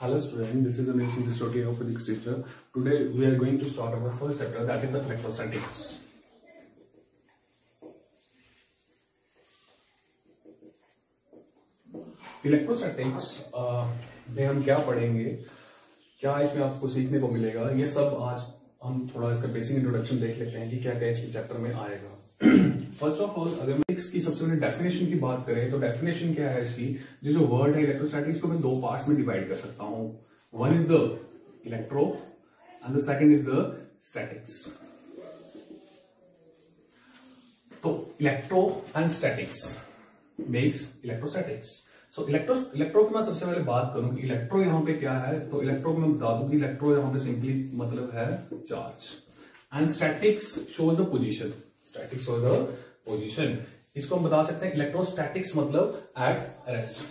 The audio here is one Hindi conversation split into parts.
Hello student, this is Anil Singh Distotia of Physics teacher. Today we are going to start our first chapter, that is electrostatics. Electrostatics में हम क्या पढ़ेंगे, क्या इसमें आपको सीखने को मिलेगा, ये सब आज हम थोड़ा इसका बेसिक इंट्रोडक्शन देख लेते हैं कि क्या क्या इस चैप्टर में आएगा। फर्स्ट ऑफ ऑल अगर मैं इसकी सबसे पहले डेफिनेशन की बात करें तो डेफिनेशन क्या है इसकी, जो वर्ड है इलेक्ट्रोस्टैटिक्स को मैं दो पार्ट्स में डिवाइड कर सकता हूं। One is the electro and the second is the statics. तो electro and statics makes electrostatics. So electro की मैं सबसे पहले बात करूं कि इलेक्ट्रो यहां पे क्या है, तो इलेक्ट्रो को मैं बता दूं कि इलेक्ट्रो यहां पे सिंपली मतलब है charge and statics shows the position. Statics shows the position. इसको हम बता सकते हैं इलेक्ट्रोस्टैटिक्स मतलब एट रेस्ट।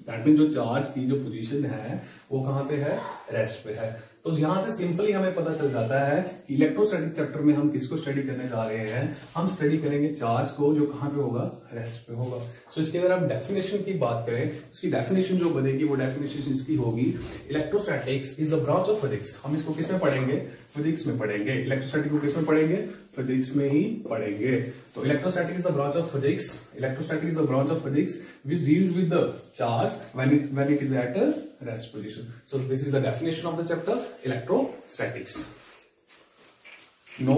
दैट मीन जो चार्ज की जो पोजीशन है वो कहां पे है, रेस्ट पे है। तो यहां से सिंपली हमें पता चल जाता है कि इलेक्ट्रोस्टैटिक चैप्टर में हम किसको स्टडी करने जा रहे हैं, हम स्टडी करेंगे चार्ज को जो कहां पे होगा, रेस्ट पे होगा। सो इसके अगर आप डेफिनेशन की बात करें, उसकी डेफिनेशन जो बनेगी वो डेफिनेशन इसकी होगी electrostatics is the branch of physics. हम इसको किस में पढ़ेंगे, फिजिक्स में पढ़ेंगे। इलेक्ट्रोस्टैटिक को किस में पढ़ेंगे, फिजिक्स में ही पढ़ेंगे। तो electrostatic is the branch of physics, electrostatic is the branch of physics which deals with the charge when it is at a rest position. So this is the definition of the chapter electrostatics. No.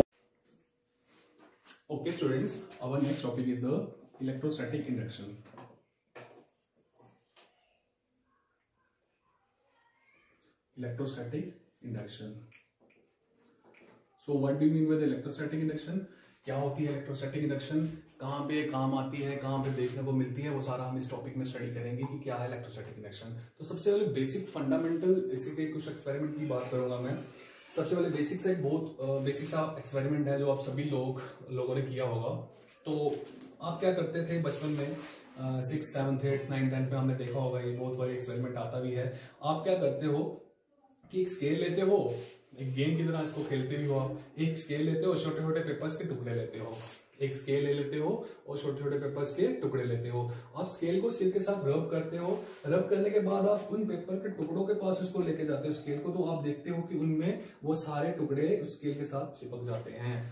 Okay students, our next topic is the electrostatic induction. Electrostatic induction. So what do you mean by the electrostatic induction? क्या होती है इलेक्ट्रोस्टैटिक इंडक्शन, कहां पे काम आती है, कहां पे देखने को मिलती है, वो सारा हम इस टॉपिक में स्टडी करेंगे कि क्या है इलेक्ट्रोस्टैटिक इंडक्शन। तो सबसे पहले बेसिक फंडामेंटल इसी के कुछ एक्सपेरिमेंट की बात करूंगा मैं। सबसे पहले बेसिक से एक बहुत बेसिक सा एक्सपेरिमेंट है जो आप सभी लोगों ने किया होगा। तो आप क्या करते थे बचपन में, 6th 7th 8th 9th 10th में हमने देखा होगा, ये बहुत बार एक्सपेरिमेंट आता भी है। आप क्या करते हो कि एक स्केल लेते हो, एक गेम की तरह इसको खेलते भी हो आप। एक स्केल लेते हो, छोटे छोटे पेपर्स के टुकड़े लेते हो, एक स्केल ले लेते हो और छोटे छोटे पेपर्स के टुकड़े लेते हो। आप स्केल को सिर के साथ रब करते हो, रब करने के बाद आप उन पेपर के टुकड़ों के पास उसको लेके जाते हो स्केल को, तो आप देखते हो कि उनमें वो सारे टुकड़े उस स्केल के साथ चिपक जाते हैं।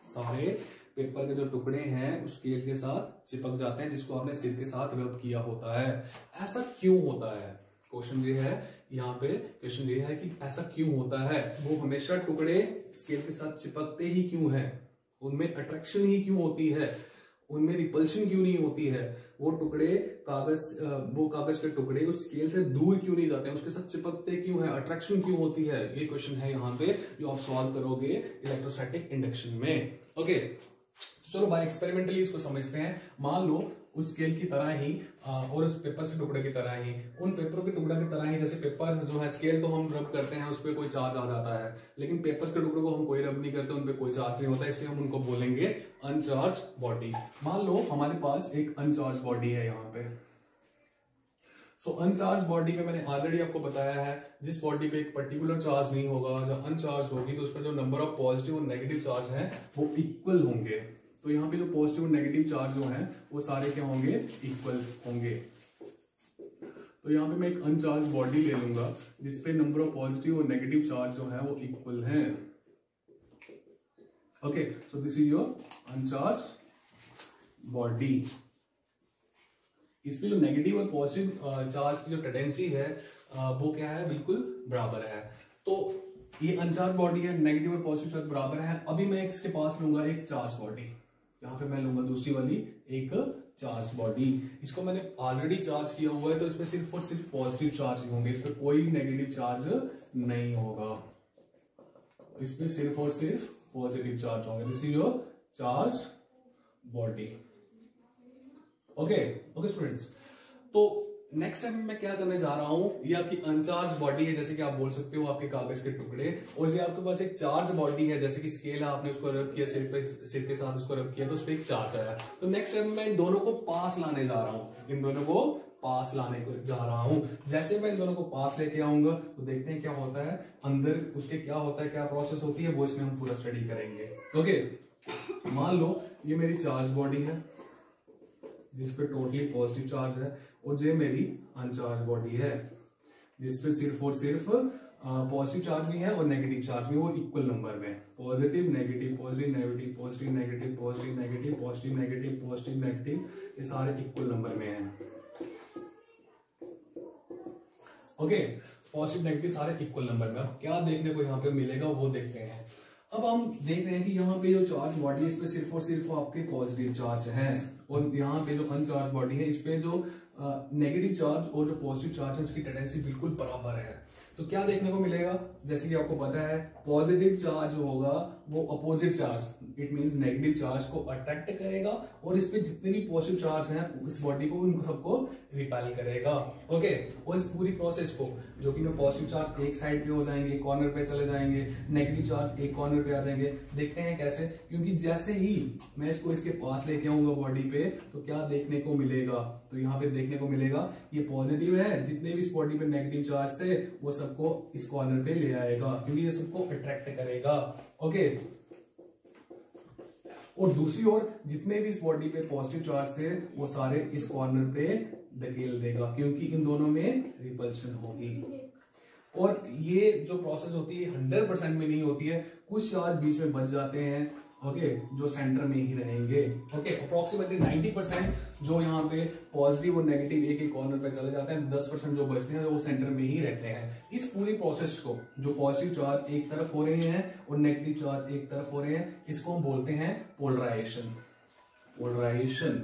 सारे पेपर के जो टुकड़े हैं उस स्केल के साथ चिपक जाते हैं, जिसको आपने सिर के साथ रब किया होता है। ऐसा क्यों होता है, क्वेश्चन ये है यहाँ पे, क्वेश्चन ये है कि ऐसा क्यों होता है। वो हमेशा टुकड़े स्केल के साथ चिपकते ही क्यों है, उनमें अट्रैक्शन ही क्यों होती है, उनमें रिपल्शन क्यों नहीं होती है, वो कागज के टुकड़े उस स्केल से दूर क्यों नहीं जाते हैं, उसके साथ चिपकते क्यों है, अट्रैक्शन क्यों होती है, ये क्वेश्चन है यहाँ पे जो आप सॉल्व करोगे इलेक्ट्रोस्टैटिक इंडक्शन में। ओके, चलो भाई एक्सपेरिमेंटली इसको समझते हैं। मान लो उस स्केल की तरह ही और उस पेपर के टुकड़े की तरह ही, उन पेपरों के टुकड़े की तरह ही, जैसे पेपर जो है स्केल तो हम रब करते हैं, उस पर कोई चार्ज आ जाता है, लेकिन पेपर्स के टुकड़ों को हम कोई रब नहीं करते, उन पे कोई चार्ज नहीं होता, इसलिए हम उनको बोलेंगे अनचार्ज बॉडी। मान लो हमारे पास एक अनचार्ज बॉडी है यहाँ पे। सो अनचार्ज बॉडी में मैंने ऑलरेडी आपको बताया है, जिस बॉडी पे एक पर्टिकुलर चार्ज नहीं होगा, जो अनचार्ज होगी, तो उसमें जो नंबर ऑफ पॉजिटिव और नेगेटिव चार्ज है वो इक्वल होंगे। तो यहाँ पे जो पॉजिटिव और नेगेटिव चार्ज जो है वो सारे क्या होंगे, इक्वल होंगे। तो यहाँ पे मैं एक अनचार्ज बॉडी ले लूंगा जिसपे नंबर ऑफ पॉजिटिव और नेगेटिव चार्ज जो है वो इक्वल हैं। Okay, so this is your uncharged body. इसमें जो नेगेटिव और पॉजिटिव चार्ज की जो टेंडेंसी है वो क्या है, बिल्कुल बराबर है। तो ये अनचार्ज बॉडी है, नेगेटिव और पॉजिटिव चार्ज बराबर है। अभी मैं इसके पास लूंगा एक चार्ज बॉडी, यहाँ पे मैं लूंगा दूसरी वाली एक चार्ज बॉडी। इसको मैंने ऑलरेडी चार्ज किया हुआ है, तो इसमें सिर्फ और सिर्फ पॉजिटिव चार्ज होंगे, इसमें कोई नेगेटिव चार्ज नहीं होगा, इसमें सिर्फ और सिर्फ पॉजिटिव चार्ज होंगे। This is your charge body. Okay students, तो नेक्स्ट टाइम मैं क्या करने जा रहा हूं, ये आपकी अनचार्ज बॉडी है, जैसे कि आप बोल सकते हो आपके कागज के टुकड़े, और ये आपके पास एक चार्ज बॉडी है, जैसे कि स्केल है, आपने उसको रब किया, सिर के साथ उसको रब किया, तो उस पर एक चार्ज आया। तो नेक्स्ट टाइम मैं इन दोनों को पास लाने जा रहा हूं, इन दोनों को पास लाने को जा रहा हूं। जैसे मैं इन दोनों को पास लेके आऊंगा तो देखते हैं क्या होता है, अंदर उसके क्या होता है, क्या प्रोसेस होती है, वो इसमें हम पूरा स्टडी करेंगे। ओके, मान लो ये मेरी चार्ज बॉडी है जिस पे टोटली पॉजिटिव चार्ज है, और ये मेरी अनचार्ज बॉडी है जिसपे सिर्फ और सिर्फ पॉजिटिव चार्ज भी है और नेगेटिव चार्ज भी, वो इक्वल नंबर में, positive negative positive negative positive negative positive negative positive negative positive negative, ये सारे इक्वल नंबर में हैं। ओके, पॉजिटिव नेगेटिव सारे इक्वल नंबर में। अब क्या देखने को यहाँ पे मिलेगा वो देखते हैं। अब हम देख रहे हैं कि यहाँ पे जो चार्ज बॉडी है इस पे सिर्फ और सिर्फ आपके पॉजिटिव चार्ज है, और यहाँ पे जो अनचार्ज बॉडी है इस पे जो नेगेटिव चार्ज और जो पॉजिटिव चार्ज है उसकी टेंडेंसी बिल्कुल बराबर है। तो क्या देखने को मिलेगा, जैसे कि आपको पता है पॉजिटिव चार्ज होगा वो opposite charge, it means negative charge को अट्रैक्ट करेगा, और इस पे जितने भी पॉजिटिव चार्ज हैं इस बॉडी को उनको सबको रिपेल करेगा। ओके, और इस पूरी प्रोसेस को जो कि पॉजिटिव चार्ज एक साइड पे हो जाएंगे, कॉर्नर पे चले जाएंगे, नेगेटिव चार्ज एक कॉर्नर पे आ जाएंगे। देखते हैं कैसे, क्योंकि जैसे ही मैं इसको इसके पास लेके आऊंगा बॉडी पे तो क्या देखने को मिलेगा, तो यहाँ पे देखने को मिलेगा ये पॉजिटिव है, जितने भी इस बॉडी पे नेगेटिव चार्ज थे वो सबको इस कॉर्नर पे ले आएगा क्योंकि ये सबको अट्रैक्ट करेगा। ओके, और दूसरी ओर जितने भी इस बॉडी पे पॉजिटिव चार्ज थे वो सारे इस कॉर्नर पे धकेल देगा क्योंकि इन दोनों में रिपल्शन होगी। और ये जो प्रोसेस होती है 100% में नहीं होती है, कुछ चार्ज बीच में बच जाते हैं, ओके, जो सेंटर में ही रहेंगे। ओके, अप्रोक्सीमेटली 90% जो यहाँ पे पॉजिटिव और नेगेटिव एक एक कॉर्नर पे चले जाते हैं, 10% जो बचते हैं वो सेंटर में ही रहते हैं। इस पूरी प्रोसेस को, जो पॉजिटिव चार्ज एक तरफ हो रहे हैं और नेगेटिव चार्ज एक तरफ हो रहे हैं, इसको हम बोलते हैं पोलराइजेशन। पोलराइजेशन,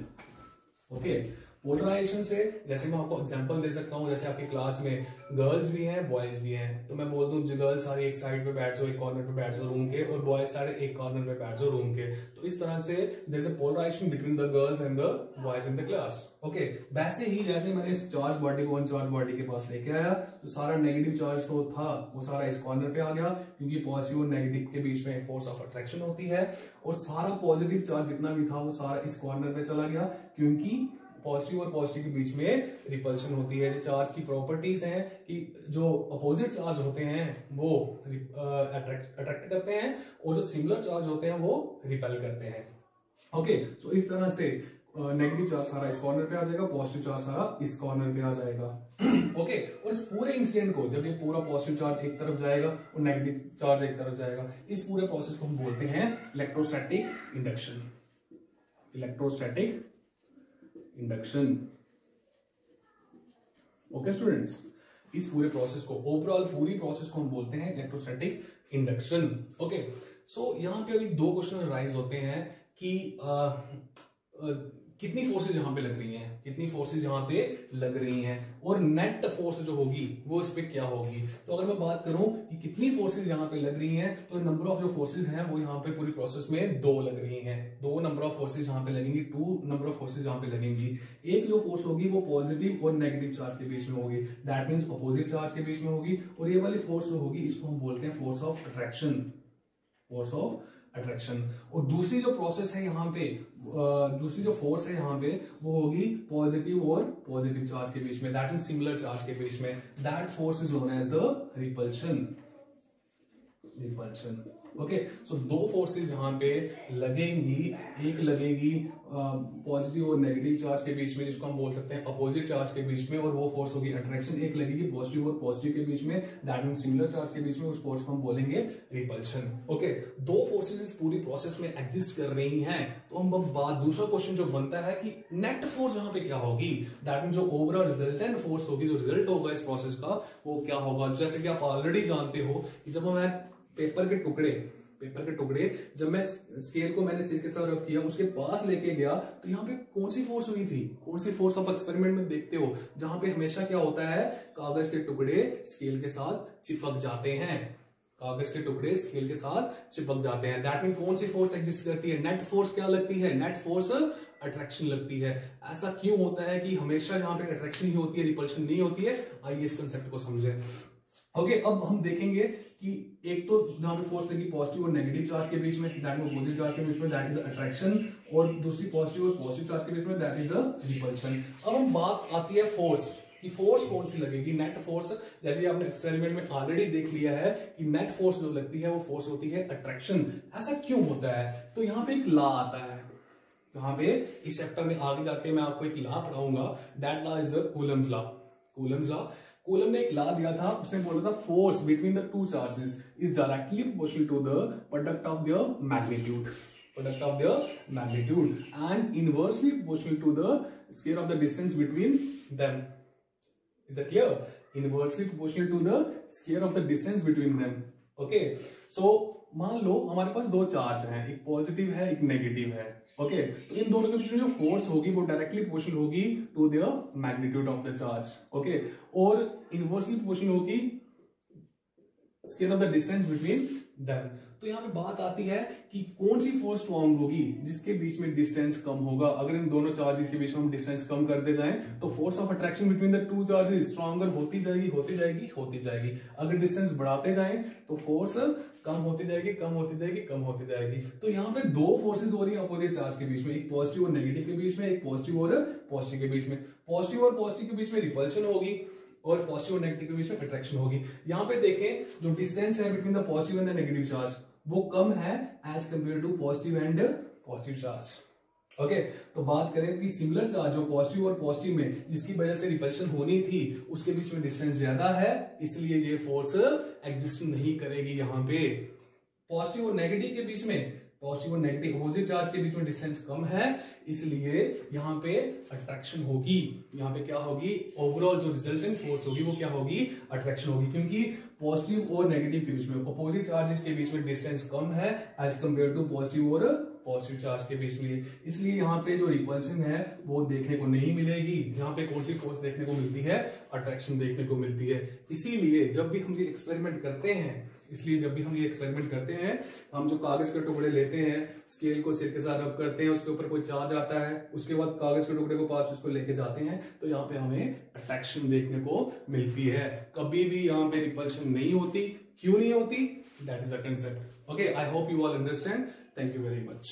ओके, पोलराइजेशन से जैसे मैं आपको एग्जांपल दे सकता हूं, जैसे आपकी क्लास में गर्ल्स भी हैं बॉयज भी हैं, तो मैं बोल दूं गर्ल्स सारे एक साइड पे बैठ जाओ, एक कॉर्नर पे बैठ जाओ रूम के, और बॉयज सारे एक कॉर्नर पे बैठ जाओ रूम के। तो इस तरह से there is a polarisation between the girls and the boys in the class. Okay, वैसे ही जैसे मैंने इस चार्ज बॉडी को अनचार्ज बॉडी के पास लेके आया तो सारा नेगेटिव चार्ज तो था वो सारा इस कॉर्नर पे आ गया क्योंकि पॉजिटिव और नेगेटिव के बीच में फोर्स ऑफ अट्रैक्शन होती है, और सारा पॉजिटिव चार्ज जितना भी था वो सारा इस कॉर्नर पे चला गया क्योंकि पॉजिटिव और पॉजिटिव के बीच में रिपल्शन होती है। चार्ज की प्रॉपर्टीज हैं कि जो अपोजिट चार्ज होते हैं वो अट्रैक्ट करते हैं और जो सिमिलर चार्ज होते हैं वो रिपेल करते हैं। ओके, सो इस तरह से नेगेटिव चार्ज सारा इस कॉर्नर पे आ जाएगा, पॉजिटिव चार्ज सारा इस कॉर्नर पे आ जाएगा। ओके, और इस पूरे इंसिडेंट को, जब ये पूरा पॉजिटिव चार्ज एक तरफ जाएगा और नेगेटिव चार्ज एक तरफ जाएगा, इस पूरे प्रोसेस को हम बोलते हैं electrostatic induction. Electrostatic induction. Okay students, इस पूरे प्रोसेस को, ओवरऑल पूरी प्रोसेस को हम बोलते हैं इलेक्ट्रोस्टैटिक इंडक्शन। ओके, सो यहां पे अभी दो क्वेश्चन राइज होते हैं कि कितनी फोर्सेज यहां पे लग रही हैं, कितनी फोर्सेज यहां पे लग रही हैं, और नेट फोर्स जो होगी वो इस पे क्या होगी। तो अगर मैं बात करूं कि कितनी फोर्सेज यहां पे लग रही हैं, तो नंबर ऑफ जो फोर्सेज हैं वो यहां पे पूरी प्रोसेस में 2 लग रही हैं। 2 नंबर ऑफ फोर्सेज यहां पे लगेंगी, 2 नंबर ऑफ फोर्सेज यहां पे लगेंगी। एक जो फोर्स होगी वो पॉजिटिव और नेगेटिव चार्ज के बीच में होगी, दैट मींस अपोजिट चार्ज के बीच में होगी, और ये वाली फोर्स जो होगी इसको हम बोलते हैं force of attraction. Force of attraction. और दूसरी जो प्रोसेस है यहाँ पे, दूसरी जो फोर्स है यहाँ पे वो होगी पॉजिटिव और पॉजिटिव चार्ज के बीच में, दैट मींस सिमिलर चार्ज के बीच में, that force is known as the repulsion. Repulsion. Okay, so 2 forces यहां पे लगेंगी, एक लगेगी पॉजिटिव और नेगेटिव चार्ज के बीच में जिसको हम बोल सकते हैं अपोजिट चार्ज के बीच में, और वो फोर्स होगी अट्रैक्शन। एक लगेगी पॉजिटिव और पॉजिटिव के बीच में, दैट मींस सिमिलर चार्ज के बीच में, उस फोर्स को हम बोलेंगे रिपल्शन। ओके, 2 फोर्सेज इस पूरी प्रोसेस में एग्जिस्ट कर रही हैं। तो हम बात, दूसरा क्वेश्चन जो बनता है कि नेट फोर्स यहां पे क्या होगी, दैट मींस जो ओवरऑल रिजल्टेंट फोर्स होगी, जो रिजल्ट होगा इस प्रोसेस का वो क्या होगा। जैसे कि आप ऑलरेडी जानते हो कि जब मैं पेपर के टुकड़े जब मैं स्केल को मैंने सिर के साथ रब किया, उसके पास लेके गया, तो यहाँ पे कौन सी फोर्स हुई थी, कौन सी फोर्स आप एक्सपेरिमेंट में देखते हो, जहां पे हमेशा क्या होता है, कागज के टुकड़े स्केल के साथ चिपक जाते हैं, कागज के टुकड़े स्केल के साथ चिपक जाते हैं। दैट मीन कौन सी फोर्स एग्जिस्ट करती है, नेट फोर्स क्या लगती है, नेट फोर्स अट्रैक्शन लगती है। ऐसा क्यों होता है कि हमेशा जहां पे अट्रैक्शन ही होती है, रिपल्शन नहीं होती है। आइए इस कंसेप्ट को समझें। ओके, अब हम देखेंगे कि एक तो जहां पे फोर्स लगी पॉजिटिव और नेगेटिव चार्ज के बीच में, दैट मींस पॉजिटिव चार्ज के बीच में, दैट इज अट्रैक्शन, और दूसरी पॉजिटिव और पॉजिटिव चार्ज के बीच में, दैट इज द रिपल्शन। अब हम बात आती है फोर्स कि फोर्स कौन सी लगेगी, नेट फोर्स। जैसे आपने एक्सपेरिमेंट में ऑलरेडी देख लिया है कि नेट फोर्स जो लगती है वो फोर्स होती है अट्रैक्शन। ऐसा क्यों होता है, तो यहां पे एक लॉ आता है, यहाँ पे इस चैप्टर में आगे जाके मैं आपको एक लॉ पढ़ाऊंगा, that law is Coulomb's law. Coulomb's law, Coulomb ने एक लॉ दिया था, उसने बोला था force between the two charges is directly proportional to the product of their magnitude, product of their magnitude and inversely proportional to the square of the distance between them. Is that clear? Inversely proportional to the square of the distance between them. Okay, so मान लो हमारे पास दो चार्ज हैं, एक पॉजिटिव है एक नेगेटिव है। ओके, तो इन दोनों के बीच में जो फोर्स होगी वो डायरेक्टली प्रोपोर्शनल होगी to their magnitude of the charge. Okay, और इनवर्सली प्रोपोर्शनल होगी square of the distance between them. तो यहाँ पे बात आती है कि कौन सी फोर्स स्ट्रॉन्ग होगी जिसके बीच में डिस्टेंस कम होगा। अगर इन दोनों चार्जेस के बीच में हम डिस्टेंस कम करते जाएं तो force of attraction between the two charges stronger होती जाएगी होती जाएगी होती जाएगी। अगर डिस्टेंस बढ़ाते जाएं तो फोर्स कम होती जाएगी कम होती जाएगी कम होती जाएगी। तो यहाँ पे दो फोर्सेज हो रही है अपोजिट चार्ज के बीच में, एक पॉजिटिव और नेगेटिव के बीच में, एक पॉजिटिव और पॉजिटिव के बीच में। पॉजिटिव और पॉजिटिव के बीच में रिपल्शन होगी और पॉजिटिव और नेगेटिव के बीच में अट्रैक्शन होगी। यहाँ पे देखें जो डिस्टेंस है between the positive and the negative charge वो कम है as compare to positive and positive charge. Okay, तो बात करें कि सिमिलर चार्ज जो पॉजिटिव और पॉजिटिव में जिसकी वजह से रिपल्शन होनी थी उसके बीच में डिस्टेंस ज्यादा है, इसलिए ये फोर्स एग्जिस्ट नहीं करेगी। यहाँ पे पॉजिटिव और नेगेटिव के बीच में, पॉजिटिव और नेगेटिव अपोजिट चार्ज के बीच में डिस्टेंस कम है, इसलिए यहाँ पे अट्रैक्शन होगी। यहाँ पे क्या होगी, ओवरऑल जो रिजल्टेंट फोर्स होगी वो क्या होगी, अट्रैक्शन होगी, क्योंकि पॉजिटिव और नेगेटिव के बीच में अपोजिट चार्जेस के बीच में डिस्टेंस कम है एज कंपेयर टू पॉजिटिव और पॉजिटिव चार्ज के बीच में। इसलिए यहाँ पे जो रिपल्शन है वो देखने को नहीं मिलेगी। यहाँ पे कौन सी फोर्स देखने को मिलती है, अट्रैक्शन देखने को मिलती है। इसीलिए जब भी हम ये एक्सपेरिमेंट करते हैं, हम जो कागज के टुकड़े लेते हैं, स्केल को सिर के साथ रब करते हैं, उसके ऊपर कोई चार्ज आता है, उसके बाद कागज के टुकड़े को पास उसको लेके जाते हैं, तो यहाँ पे हमें अट्रैक्शन देखने को मिलती है। कभी भी यहाँ पे रिपल्शन नहीं होती। क्यों नहीं होती? That is the concept. Okay, I hope you all understand. Thank you very much.